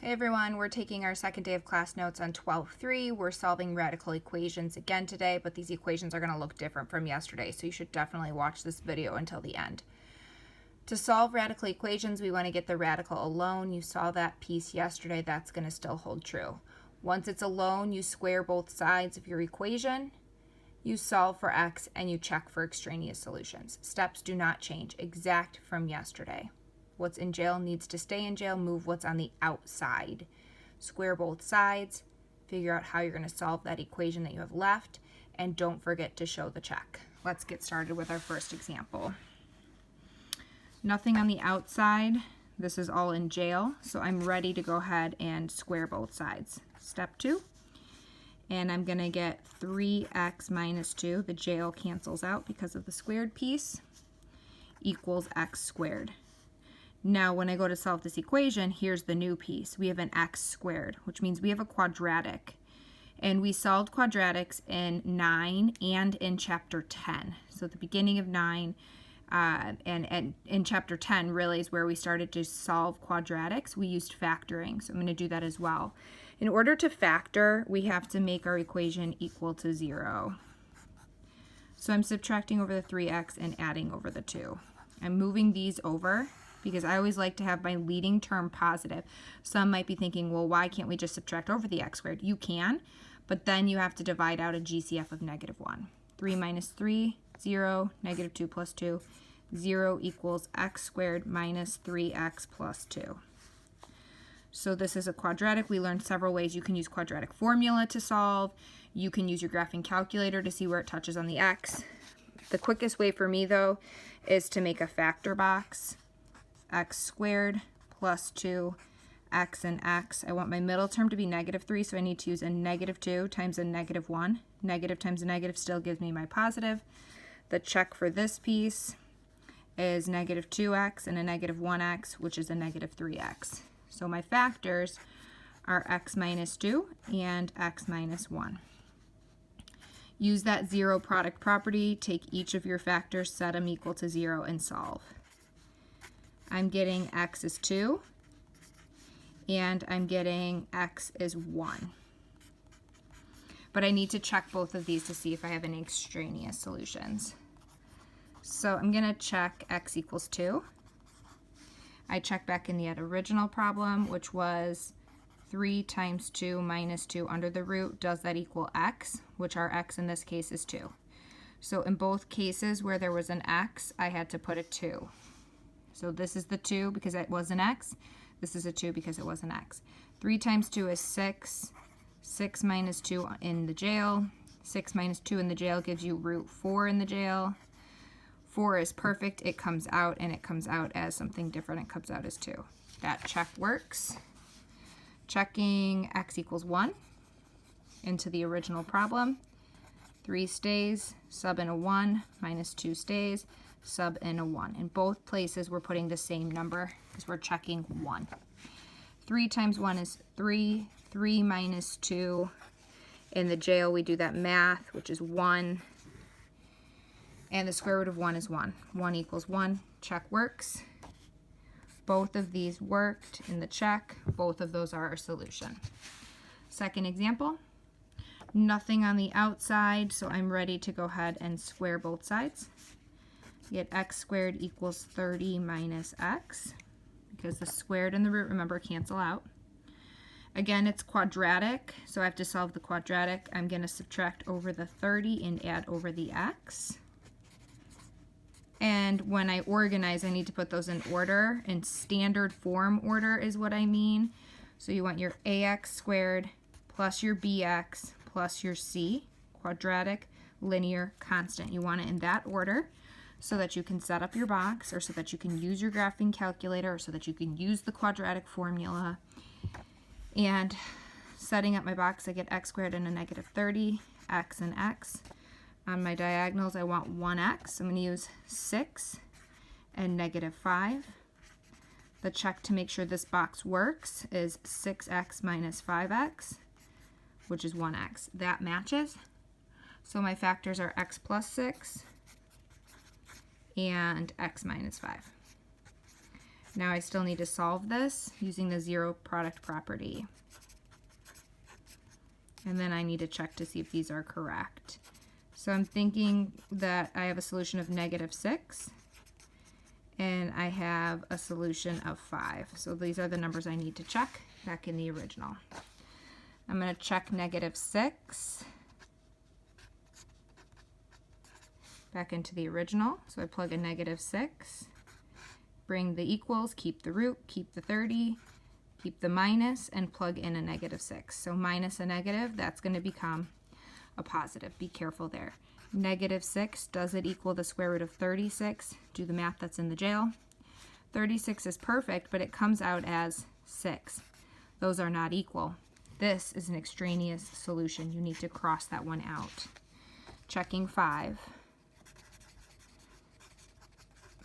Hey everyone, we're taking our second day of class notes on 12.3. We're solving radical equations again today, but these equations are going to look different from yesterday, so you should definitely watch this video until the end. To solve radical equations, we want to get the radical alone. You saw that piece yesterday. That's going to still hold true. Once it's alone, you square both sides of your equation, you solve for x, and you check for extraneous solutions. Steps do not change, exact from yesterday. What's in jail needs to stay in jail. Move what's on the outside. Square both sides. Figure out how you're going to solve that equation that you have left. And don't forget to show the check. Let's get started with our first example. Nothing on the outside. This is all in jail. So I'm ready to go ahead and square both sides. Step 2. And I'm going to get 3x minus 2. The jail cancels out because of the squared piece. Equals x squared. Now, when I go to solve this equation, here's the new piece. We have an x squared, which means we have a quadratic. And we solved quadratics in 9 and in chapter 10. So at the beginning of 9 and in chapter 10 really is where we started to solve quadratics. We used factoring, so I'm going to do that as well. In order to factor, we have to make our equation equal to 0. So I'm subtracting over the 3x and adding over the 2. I'm moving these over, because I always like to have my leading term positive. Some might be thinking, well, why can't we just subtract over the x squared? You can, but then you have to divide out a GCF of -1. 3 minus 3, 0, -2 plus 2, 0 equals x squared minus 3x plus 2. So this is a quadratic. We learned several ways you can use quadratic formula to solve. You can use your graphing calculator to see where it touches on the x. The quickest way for me, though, is to make a factor box. X squared plus 2, x and x. I want my middle term to be -3, so I need to use a -2 times a -1. Negative times a negative still gives me my positive. The check for this piece is -2x and a -1x, which is a -3x. So my factors are x minus 2 and x minus 1. Use that zero product property. Take each of your factors, set them equal to 0, and solve. I'm getting x is 2, and I'm getting x is 1. But I need to check both of these to see if I have any extraneous solutions. So I'm going to check x equals 2. I check back in the original problem, which was 3 times 2 minus 2 under the root. Does that equal x, which our x in this case is 2. So in both cases where there was an x, I had to put a 2. So this is the 2 because it was an x. This is a 2 because it was an x. 3 times 2 is 6. 6 minus 2 in the jail. 6 minus 2 in the jail gives you root 4 in the jail. 4 is perfect. It comes out, and it comes out as something different. It comes out as 2. That check works. Checking x equals 1 into the original problem. 3 stays, sub in a 1, minus 2 stays, sub in a 1. In both places, we're putting the same number because we're checking 1. 3 times 1 is 3. 3 minus 2. In the jail, we do that math, which is 1. And the square root of 1 is 1. 1 equals 1. Check works. Both of these worked in the check. Both of those are our solution. Second example. Nothing on the outside, so I'm ready to go ahead and square both sides. Get x squared equals 30 minus x, because the squared and the root, remember, cancel out. Again, it's quadratic, so I have to solve the quadratic. I'm going to subtract over the 30 and add over the x. And when I organize, I need to put those in order. In standard form order is what I mean. So you want your ax squared plus your bx plus your c, quadratic, linear, constant. You want it in that order, so that you can set up your box, or so that you can use your graphing calculator, or so that you can use the quadratic formula. And setting up my box, I get x squared and a -30, x and x. On my diagonals, I want 1x. I'm going to use 6 and -5. The check to make sure this box works is 6x minus 5x, which is 1x. That matches. So my factors are x plus 6 and x minus 5. Now I still need to solve this using the zero product property. And then I need to check to see if these are correct. So I'm thinking that I have a solution of -6 and I have a solution of 5. So these are the numbers I need to check back in the original. I'm going to check -6 back into the original. So I plug a -6, bring the equals, keep the root, keep the 30, keep the minus, and plug in a -6. So minus a negative, that's going to become a positive. Be careful there. -6, does it equal the square root of 36? Do the math that's in the jail. 36 is perfect, but it comes out as 6. Those are not equal. This is an extraneous solution. You need to cross that one out. Checking 5.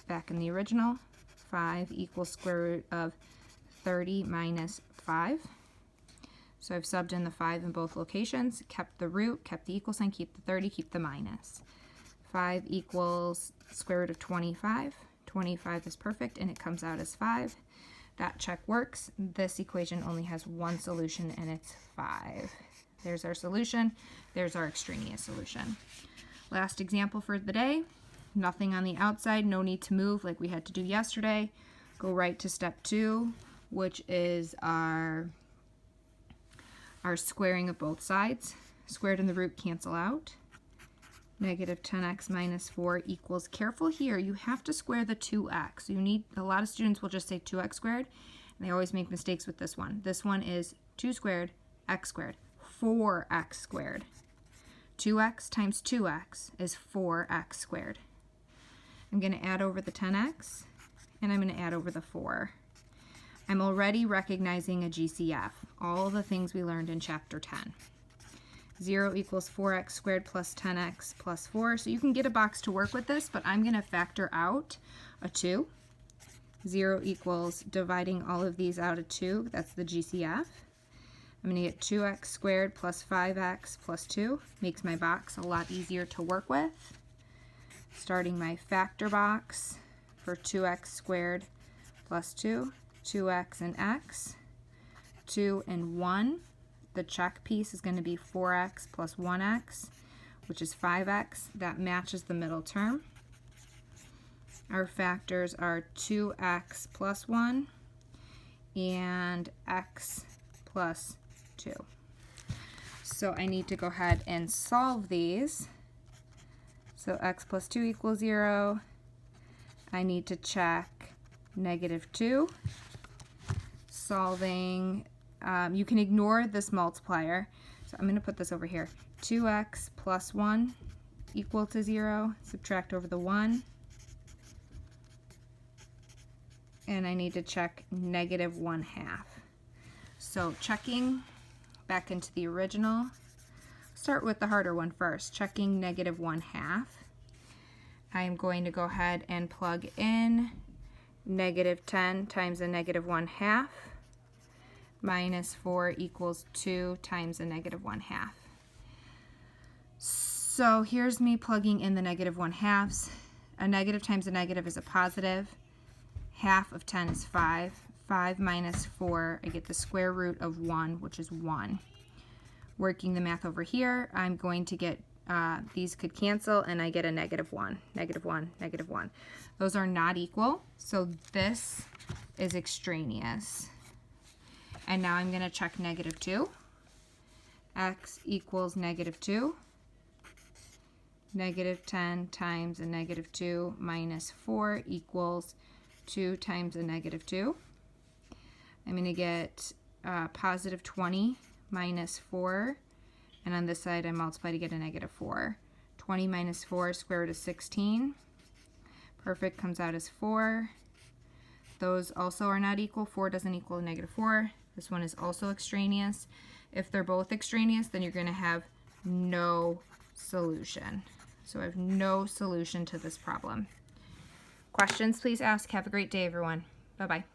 Back in the original, 5 equals square root of 30 minus 5. So I've subbed in the 5 in both locations, kept the root, kept the equal sign, keep the 30, keep the minus. 5 equals square root of 25. 25 is perfect, and it comes out as 5. That check works. This equation only has one solution, and it's 5. There's our solution. There's our extraneous solution. Last example for the day. Nothing on the outside, no need to move like we had to do yesterday. Go right to step 2, which is our squaring of both sides. Squared and the root cancel out. -10x minus 4 equals, careful here, you have to square the 2x. A lot of students will just say 2x squared, and they always make mistakes with this one. This one is 2 squared, x squared, 4x squared. 2x times 2x is 4x squared. I'm going to add over the 10x, and I'm going to add over the 4. I'm already recognizing a GCF, all the things we learned in chapter 10. 0 equals 4x squared plus 10x plus 4. So you can get a box to work with this, but I'm going to factor out a 2. 0 equals dividing all of these out of 2. That's the GCF. I'm going to get 2x squared plus 5x plus 2. Makes my box a lot easier to work with. Starting my factor box for 2x squared plus 2. 2x and x, 2 and 1. The check piece is going to be 4x plus 1x, which is 5x. That matches the middle term. Our factors are 2x plus 1 and x plus 2. So I need to go ahead and solve these. So x plus 2 equals 0. I need to check -2. Solving, you can ignore this multiplier. So I'm going to put this over here. 2x plus 1 equal to 0. Subtract over the 1. And I need to check -1/2. So checking back into the original. Start with the harder one first. Checking -1/2. I'm going to go ahead and plug in -10 times a -1/2 minus 4 equals 2 times a -1/2. So here's me plugging in the -1/2. A negative times a negative is a positive. Half of 10 is 5. 5 minus 4, I get the square root of 1, which is 1. Working the math over here, I'm going to get, these could cancel, and I get a -1, -1, -1. Those are not equal, so this is extraneous. And now I'm going to check -2. X equals -2. -10 times a -2 minus 4 equals 2 times a -2. I'm going to get positive 20 minus 4, and on this side I multiply to get a -4. 20 minus 4, square root of 16. Perfect, comes out as 4. Those also are not equal. 4 doesn't equal -4. This one is also extraneous. If they're both extraneous, then you're going to have no solution. So I have no solution to this problem. Questions, please ask. Have a great day, everyone. Bye-bye.